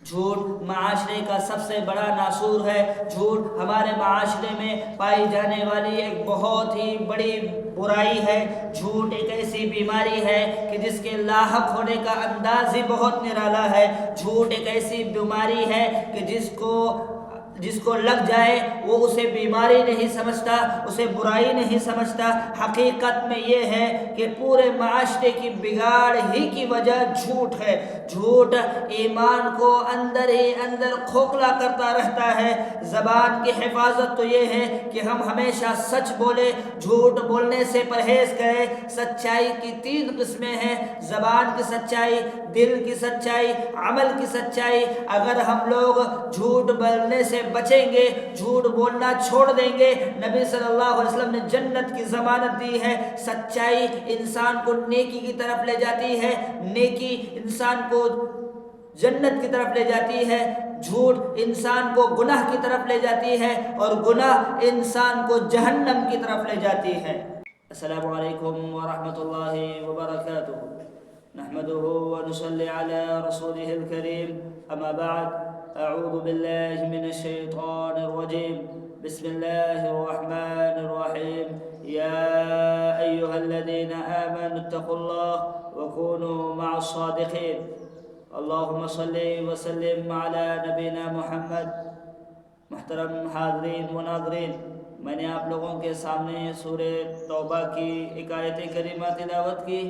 جھوٹ معاشرے کا سب سے بڑا ناسور ہے۔ جھوٹ ہمارے معاشرے میں پائی جانے والی ایک بہت ہی بڑی برائی ہے۔ جھوٹ ایک ایسی بیماری ہے کہ جس کے لاحق ہونے کا انداز ہی بہت نرالا ہے۔ جھوٹ ایک ایسی بیماری ہے کہ جس کو لگ جائے وہ اسے بیماری نہیں سمجھتا، اسے برائی نہیں سمجھتا۔ حقیقت میں یہ ہے کہ پورے معاشرے کی بگاڑ ہی کی وجہ جھوٹ ہے۔ جھوٹ ایمان کو اندر ہی اندر کھوکھلا کرتا رہتا ہے۔ زبان کی حفاظت تو یہ ہے کہ ہم ہمیشہ سچ بولیں، جھوٹ بولنے سے پرہیز کریں۔ سچائی کی 3 قسمیں ہیں: زبان کی سچائی، دل کی سچائی، عمل کی سچائی۔ اگر ہم لوگ جھوٹ بولنے سے بچیں گے، جھوٹ بولنا چھوڑ دیں گے، نبی صلی اللہ علیہ وسلم نے جنت کی ضمانت دی ہے۔ سچائی انسان کو نیکی کی طرف لے جاتی ہے، نیکی انسان کو جنت کی طرف لے جاتی ہے، جھوٹ انسان کو گناہ کی طرف لے جاتی ہے، اور گناہ انسان کو جہنم کی طرف لے جاتی ہے۔ السلام علیکم ورحمۃ اللہ وبرکاتہ۔ نحمده ونصلي على رسوله الكريم، أما بعد، أعوذ بالله من الشيطان الرجيم، بسم الله الرحمن الرحيم، يا أيها الذين آمنوا اتقوا الله وكونوا مع الصادقين، اللهم صل وسلم على نبينا محمد۔ محترم حاضرین و ناظرین، میں نے آپ لوگوں کے سامنے سورہ توبہ کی ایک آیت کریمہ تلاوت کی۔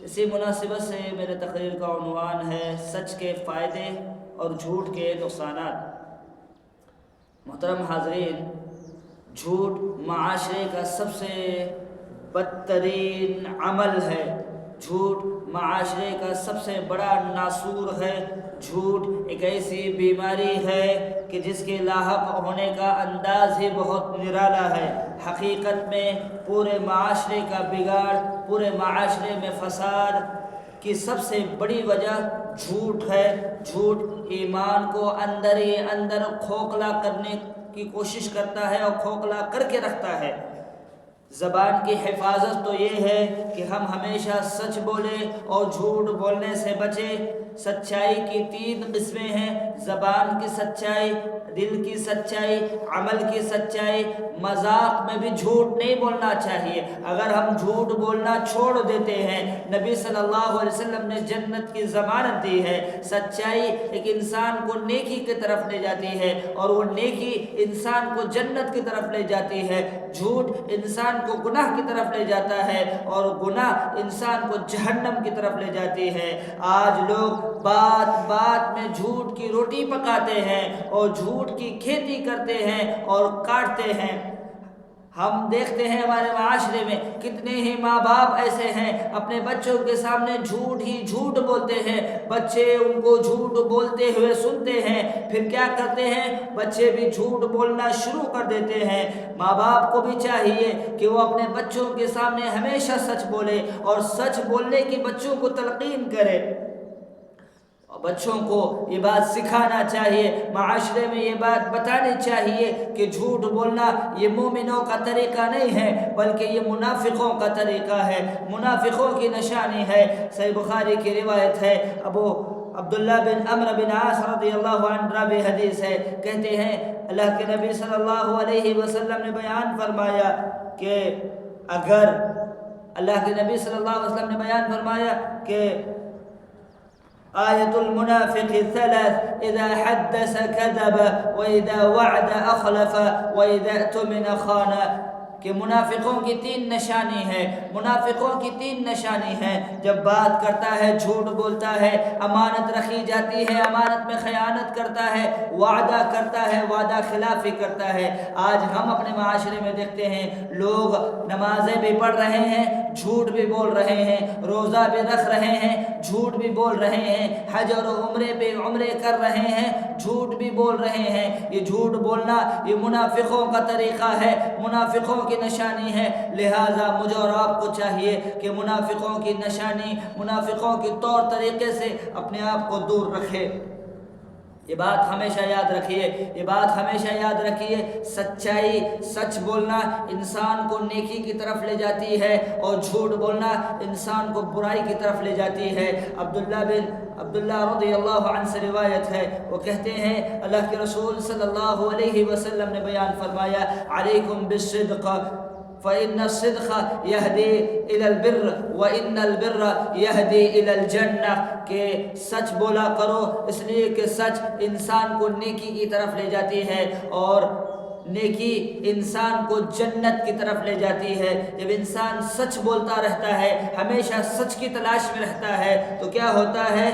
اسی مناسبت سے میرے تقریر کا عنوان ہے سچ کے فائدے اور جھوٹ کے نقصانات۔ محترم حاضرین، جھوٹ معاشرے کا سب سے بدترین عمل ہے، جھوٹ معاشرے کا سب سے بڑا ناسور ہے۔ جھوٹ ایک ایسی بیماری ہے کہ جس کے لاحق ہونے کا انداز ہی بہت نرالا ہے۔ حقیقت میں پورے معاشرے کا بگاڑ، پورے معاشرے میں فساد کی سب سے بڑی وجہ جھوٹ ہے۔ جھوٹ ایمان کو اندر ہی اندر کھوکھلا کرنے کی کوشش کرتا ہے اور کھوکھلا کر کے رکھتا ہے۔ زبان کی حفاظت تو یہ ہے کہ ہم ہمیشہ سچ بولیں اور جھوٹ بولنے سے بچیں۔ سچائی کی 3 قسمیں ہیں: زبان کی سچائی، دل کی سچائی، عمل کی سچائی۔ مذاق میں بھی جھوٹ نہیں بولنا چاہیے۔ اگر ہم جھوٹ بولنا چھوڑ دیتے ہیں، نبی صلی اللہ علیہ وسلم نے جنت کی ضمانت دی ہے۔ سچائی ایک انسان کو نیکی کی طرف لے جاتی ہے، اور وہ نیکی انسان کو جنت کی طرف لے جاتی ہے۔ جھوٹ انسان کو گناہ کی طرف لے جاتا ہے، اور گناہ انسان کو جہنم کی طرف لے جاتی ہے۔ آج لوگ بات بات میں جھوٹ کی روٹی پکاتے ہیں اور جھوٹ کی کھیتی کرتے ہیں اور کاٹتے ہیں۔ ہم دیکھتے ہیں ہمارے معاشرے میں کتنے ہی ماں باپ ایسے ہیں اپنے بچوں کے سامنے جھوٹ ہی جھوٹ بولتے ہیں۔ بچے ان کو جھوٹ بولتے ہوئے سنتے ہیں، پھر کیا کرتے ہیں؟ بچے بھی جھوٹ بولنا شروع کر دیتے ہیں۔ ماں باپ کو بھی چاہیے کہ وہ اپنے بچوں کے سامنے ہمیشہ سچ بولے اور سچ بولنے کی بچوں کو تلقین کرے۔ بچوں کو یہ بات سکھانا چاہیے، معاشرے میں یہ بات بتانی چاہیے کہ جھوٹ بولنا یہ مومنوں کا طریقہ نہیں ہے، بلکہ یہ منافقوں کا طریقہ ہے، منافقوں کی نشانی ہے۔ صحیح بخاری کی روایت ہے، ابو عبداللہ بن عمرو بن عاص رضی اللہ عنہ راوی حدیث ہے، کہتے ہیں اللہ کے نبی صلی اللہ علیہ وسلم نے بیان فرمایا کہ اللہ کے نبی صلی اللہ علیہ وسلم نے بیان فرمایا کہ آیت المنافق 3: اذا حدث كذب واذا وعد اخلف واذا اؤتمن خان، کہ منافقوں کی 3 نشانی ہے۔ منافقوں کی 3 نشانی ہے: جب بات کرتا ہے جھوٹ بولتا ہے، امانت رکھی جاتی ہے امانت میں خیانت کرتا ہے، وعدہ کرتا ہے وعدہ خلافی کرتا ہے۔ آج ہم اپنے معاشرے میں دیکھتے ہیں لوگ نمازیں بھی پڑھ رہے ہیں، جھوٹ بھی بول رہے ہیں، روزہ بھی رکھ رہے ہیں، جھوٹ بھی بول رہے ہیں، حج اور عمرے کر رہے ہیں، جھوٹ بھی بول رہے ہیں۔ یہ جھوٹ بولنا یہ منافقوں کا طریقہ ہے، منافقوں کی نشانی ہے۔ لہٰذا مجھے اور آپ کو چاہیے کہ منافقوں کی نشانی، منافقوں کے طور طریقے سے اپنے آپ کو دور رکھے۔ یہ بات ہمیشہ یاد رکھیے، یہ بات ہمیشہ یاد رکھیے، سچائی، سچ بولنا انسان کو نیکی کی طرف لے جاتی ہے، اور جھوٹ بولنا انسان کو برائی کی طرف لے جاتی ہے۔ عبداللہ رضی اللہ عنہ سے روایت ہے، وہ کہتے ہیں اللہ کے رسول صلی اللہ علیہ وسلم نے بیان فرمایا، علیکم بالصدق فإن الصدق يهدي إلى البر وإن البر يهدي إلى الجنة، کہ سچ بولا کرو، اس لیے کہ سچ انسان کو نیکی کی طرف لے جاتی ہے، اور نیکی انسان کو جنت کی طرف لے جاتی ہے۔ جب انسان سچ بولتا رہتا ہے، ہمیشہ سچ کی تلاش میں رہتا ہے، تو کیا ہوتا ہے،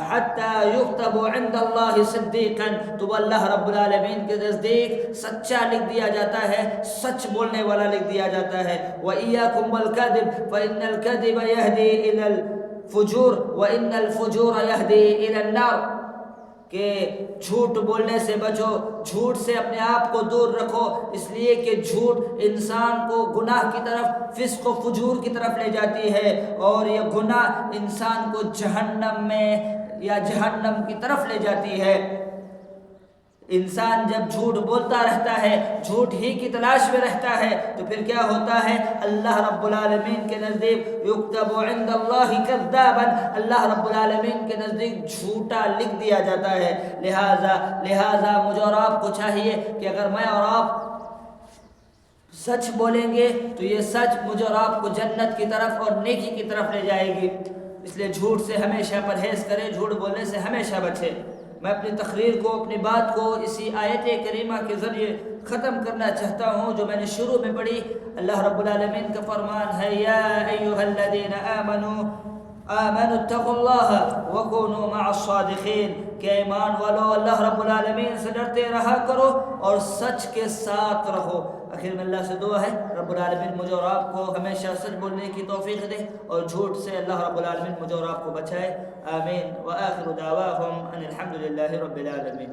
حتی یکتب عند اللہ صدیقا، تو اللہ رب العالمین کے نزدیک سچا لکھ دیا جاتا ہے، سچ بولنے والا لکھ دیا جاتا ہے۔ وَإِيَّاكُمْ وَالْكَذِبَ فَإِنَّ الْكَذِبَ يَهْدِي إِلَى الْفُجُورِ وَإِنَّ الْفُجُورَ يَهْدِي إِلَى النَّارِ، کہ جھوٹ بولنے سے بچو، جھوٹ سے اپنے آپ کو دور رکھو، اس لیے کہ جھوٹ انسان کو گناہ کی طرف، فسق و فجور کی طرف لے جاتی ہے، اور یہ گناہ انسان کو جہنم میں یا جہنم کی طرف لے جاتی ہے۔ انسان جب جھوٹ بولتا رہتا ہے، جھوٹ ہی کی تلاش میں رہتا ہے، تو پھر کیا ہوتا ہے، اللہ رب العالمین کے نزدیک یکتب عند اللہ کذابا، اللہ رب العالمین کے نزدیک جھوٹا لکھ دیا جاتا ہے۔ لہذا مجھے اور آپ کو چاہیے کہ اگر میں اور آپ سچ بولیں گے تو یہ سچ مجھے اور آپ کو جنت کی طرف اور نیکی کی طرف لے جائے گی، اس لیے جھوٹ سے ہمیشہ پرہیز کریں، جھوٹ بولنے سے ہمیشہ بچیں۔ میں اپنی تقریر کو، اپنی بات کو اسی آیت کریمہ کے ذریعے ختم کرنا چاہتا ہوں جو میں نے شروع میں پڑھی۔ اللہ رب العالمین کا فرمان ہے، یا ایھا الذین آمنوا اتقوا اللہ وکونوا مع الصادقین، کہ ایمان والو اللہ رب العالمین سے ڈرتے رہا کرو اور سچ کے ساتھ رہو۔ آخر میں اللہ سے دعا ہے رب العالمین مجھے اور آپ کو ہمیشہ سچ بولنے کی توفیق دے، اور جھوٹ سے اللہ رب العالمین مجھے اور آپ کو بچائے، آمین۔ وآخر دعواہم ان الحمد للہ رب العالمین۔